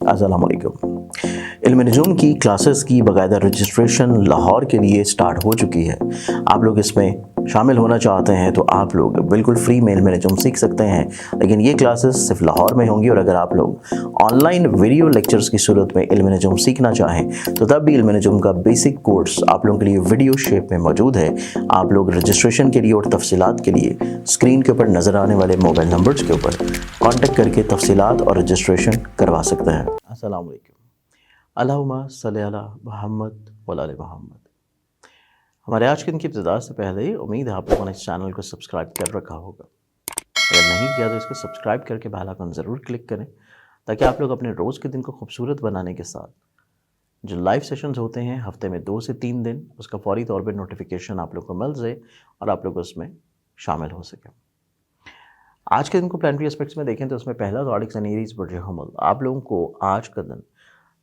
अस्सलाम वालेकुम। इल्म नजूम की क्लासेस की बाकायदा रजिस्ट्रेशन लाहौर के लिए स्टार्ट हो चुकी है। आप लोग इसमें शामिल होना चाहते हैं तो आप लोग बिल्कुल फ्री में इल्म नजूम सीख सकते हैं, लेकिन ये क्लासेस सिर्फ लाहौर में होंगी। और अगर आप लोग ऑनलाइन वीडियो लेक्चर्स की सूरत में इल्म नजूम सीखना चाहें तो तब भी इल्म नजूम का बेसिक कोर्स आप लोगों के लिए वीडियो शेप में मौजूद है। आप लोग रजिस्ट्रेशन के लिए और तफसीलात के लिए स्क्रीन के ऊपर नज़र आने वाले मोबाइल नंबर्स के ऊपर कॉन्टेक्ट करके तफसीलात और रजिस्ट्रेशन करवा सकते हैं। अस्सलाम वालेकुम। अल्लाहुम्मा सल्ली अला मुहम्मद व आले मुहम्मद। हमारे आज के दिन की इब्तिदा से पहले उम्मीद है आप लोगों ने इस चैनल को सब्सक्राइब कर रखा होगा। अगर नहीं किया तो इसको सब्सक्राइब करके बेल आइकन ज़रूर क्लिक करें, ताकि आप लोग अपने रोज़ के दिन को खूबसूरत बनाने के साथ जो लाइव सेशंस होते हैं हफ्ते में 2 से 3 दिन, उसका फौरी तौर पर नोटिफिकेशन आप लोग को मिल जाए और आप लोग उसमें शामिल हो सकें। आज के दिन को प्लानिटरी एस्पेक्ट्स में देखें तो उसमें पहला ज़ोडिक एरीज बुर्ज हमल। आप लोगों को आज का दिन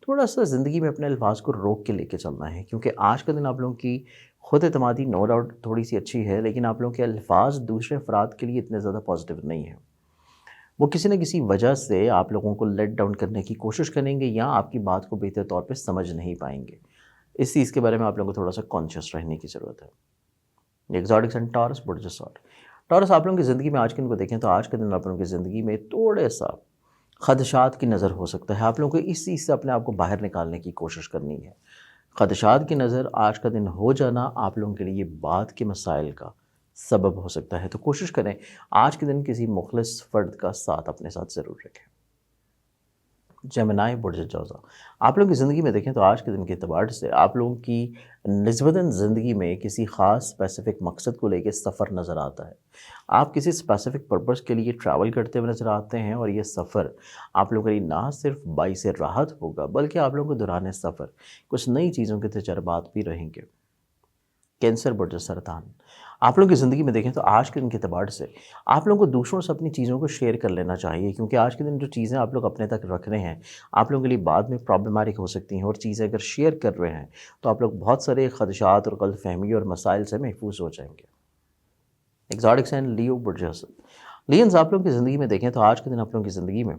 थोड़ा सा ज़िंदगी में अपने अल्फाज को रोक के लेके चलना है, क्योंकि आज का दिन आप लोगों की खुद एतमादी नो डाउट थोड़ी सी अच्छी है, लेकिन आप लोगों के अल्फाज दूसरे अफराद के लिए इतने ज़्यादा पॉजिटिव नहीं है। वो किसी न किसी वजह से आप लोगों को लेट डाउन करने की कोशिश करेंगे या आपकी बात को बेहतर तौर पे समझ नहीं पाएंगे। इस चीज़ के बारे में आप लोगों को थोड़ा सा कॉन्शियस रहने की ज़रूरत है। एक्सोटिक्स एंड टॉरस बुर्ज सॉट। टॉरस आप लोगों की ज़िंदगी में आज के दिन को देखें तो आज के दिन आप लोगों की ज़िंदगी में थोड़े सा खदशात की नज़र हो सकता है। आप लोगों को इस चीज़ से अपने आप को बाहर निकालने की कोशिश करनी है। खदशात की नज़र आज का दिन हो जाना आप लोगों के लिए बाद के मसाइल का सबब हो सकता है, तो कोशिश करें आज के दिन किसी मुखलिस फ़र्द का साथ अपने साथ ज़रूर रखें। जेमिनी बुर्ज जौज़ा। आप लोगों की ज़िंदगी में देखें तो आज के दिन के एतबार से आप लोगों की निस्बतन ज़िंदगी में किसी ख़ास स्पेसिफ़िक मकसद को लेकर सफ़र नज़र आता है। आप किसी स्पेसिफ़िक पर्पस के लिए ट्रैवल करते हुए नज़र आते हैं और ये सफ़र आप लोगों के लिए ना सिर्फ बाइसे राहत होगा, बल्कि आप लोगों को दौरान सफ़र कुछ नई चीज़ों के तजर्बात भी रहेंगे। कैंसर बुर्ज सरतान। आप लोगों की ज़िंदगी में देखें तो आज के दिन के एतबार से आप लोगों को दूसरों से अपनी चीज़ों को शेयर कर लेना चाहिए, क्योंकि आज के दिन जो चीज़ें आप लोग अपने तक रख रहे हैं आप लोगों के लिए बाद में प्रॉब्लमेटिक हो सकती हैं, और चीज़ें अगर शेयर कर रहे हैं तो आप लोग बहुत सारे खदशात और गलतफहमी और मसाइल से महफूज हो जाएंगे। एक्सोटिक्स एंड लियो बुर्ज हसन। लियंस आप लोगों की ज़िंदगी में देखें तो आज के दिन आप लोगों की ज़िंदगी में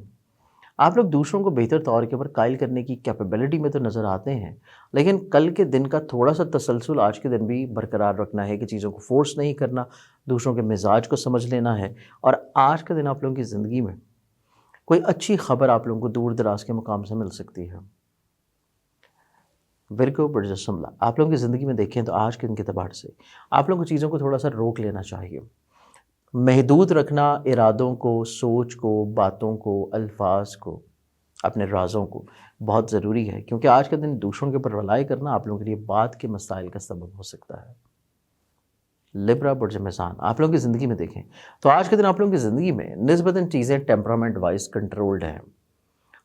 आप लोग दूसरों को बेहतर तौर के ऊपर कायल करने की कैपेबिलिटी में तो नज़र आते हैं, लेकिन कल के दिन का थोड़ा सा तसलसल आज के दिन भी बरकरार रखना है कि चीज़ों को फोर्स नहीं करना, दूसरों के मिजाज को समझ लेना है। और आज के दिन आप लोगों की ज़िंदगी में कोई अच्छी खबर आप लोगों को दूर दराज के मुकाम से मिल सकती है। विर्गो बुर्ज शिमला। आप लोगों की ज़िंदगी में देखें तो आज के दिन के एतबार से आप लोगों को चीज़ों को थोड़ा सा रोक लेना चाहिए। महदूद रखना इरादों को, सोच को, बातों को, अल्फाज को, अपने राज़ों को बहुत ज़रूरी है, क्योंकि आज के दिन दूसरों के ऊपर रलाई करना आप लोगों के लिए बाद के मसाइल का सबब हो सकता है। लिब्रा बुर्ज मेज़ान। आप लोगों की ज़िंदगी में देखें तो आज के दिन आप लोगों की ज़िंदगी में निस्बतन चीज़ें टेम्परामेंट वाइज कंट्रोल्ड हैं।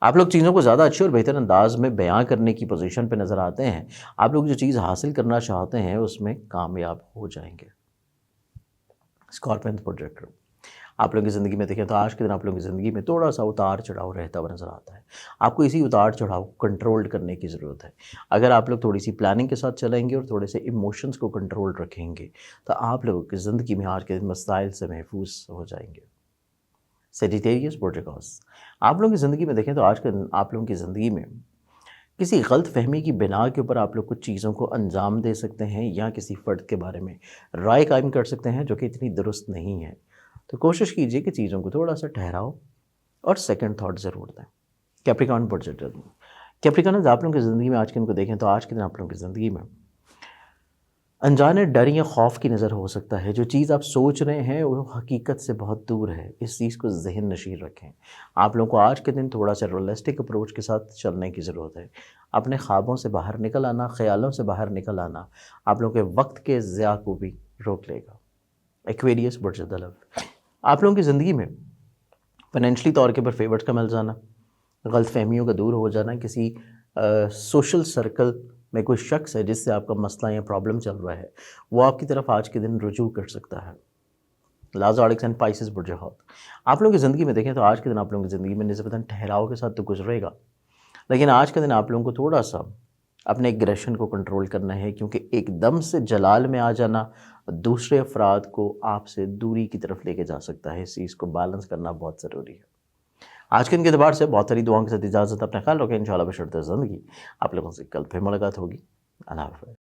आप लोग चीज़ों को ज़्यादा अच्छे और बेहतर अंदाज में बयां करने की पोजीशन पे नज़र आते हैं। आप लोग जो चीज़ हासिल करना चाहते हैं उसमें कामयाब हो जाएंगे। Scorpion projector. आप लोगों की ज़िंदगी में देखें तो आज के दिन आप लोगों की ज़िंदगी में थोड़ा सा उतार चढ़ाव रहता हुआ नज़र आता है। आपको इसी उतार चढ़ाव को कंट्रोल करने की ज़रूरत है। अगर आप लोग थोड़ी सी प्लानिंग के साथ चलेंगे और थोड़े से इमोशंस को कंट्रोल रखेंगे तो आप लोगों की ज़िंदगी में आज के दिन मसाइल से महफूज हो जाएंगे। Sagittarius protocols. आप लोगों की ज़िंदगी में देखें तो आज के दिन आप लोगों की ज़िंदगी में किसी गलत फहमी की बिना के ऊपर आप लोग कुछ चीज़ों को अंजाम दे सकते हैं या किसी फ़र्द के बारे में राय कायम कर सकते हैं जो कि इतनी दुरुस्त नहीं है। तो कोशिश कीजिए कि चीज़ों को थोड़ा सा ठहराओ और सेकंड थॉट ज़रूर दें। कैप्रिकॉर्न बुर्ज। कैप्रिकॉर्नर्स आप लोगों की ज़िंदगी में आज के दिन को देखें तो आज के दिन आप लोगों की ज़िंदगी में अनजाने डर या खौफ की नज़र हो सकता है। जो चीज़ आप सोच रहे हैं वो हकीकत से बहुत दूर है, इस चीज़ को ज़हन नशीर रखें। आप लोगों को आज के दिन थोड़ा सा रियलिस्टिक अप्रोच के साथ चलने की ज़रूरत है। अपने ख्वाबों से बाहर निकल आना, ख़यालों से बाहर निकल आना आप लोगों के वक्त के ज़िया को भी रोक लेगा। एक्वेरियस बुर्ज दलव। आप लोगों की ज़िंदगी में फाइनेंशली तौर के ऊपर फेवर्स का मिल जाना, गलतफहमियों का दूर हो जाना, किसी सोशल सर्कल में कोई शख्स है जिससे आपका मसला या प्रॉब्लम चल रहा है वो आपकी तरफ आज के दिन रुजू कर सकता है। लाज़ारिक्स एंड पाइसेस बुर्ज हौत। आप लोगों की ज़िंदगी में देखें तो आज के दिन आप लोगों की ज़िंदगी में निस्बतन ठहराव के साथ तो गुजरेगा, लेकिन आज के दिन आप लोगों को थोड़ा सा अपने एग्रेशन को कंट्रोल करना है, क्योंकि एकदम से जलाल में आ जाना दूसरे अफराद को आपसे दूरी की तरफ लेके जा सकता है। इस चीज़ को बैलेंस करना बहुत ज़रूरी है। آج کے ان کے اعتبار سے بہت ساری دعاؤں کے ساتھ اجازت، اپنا خیال رکھیں، انشاءاللہ بشرط زندگی آپ لوگوں سے کل پھر ملاقات ہوگی۔ اللہ حافظ۔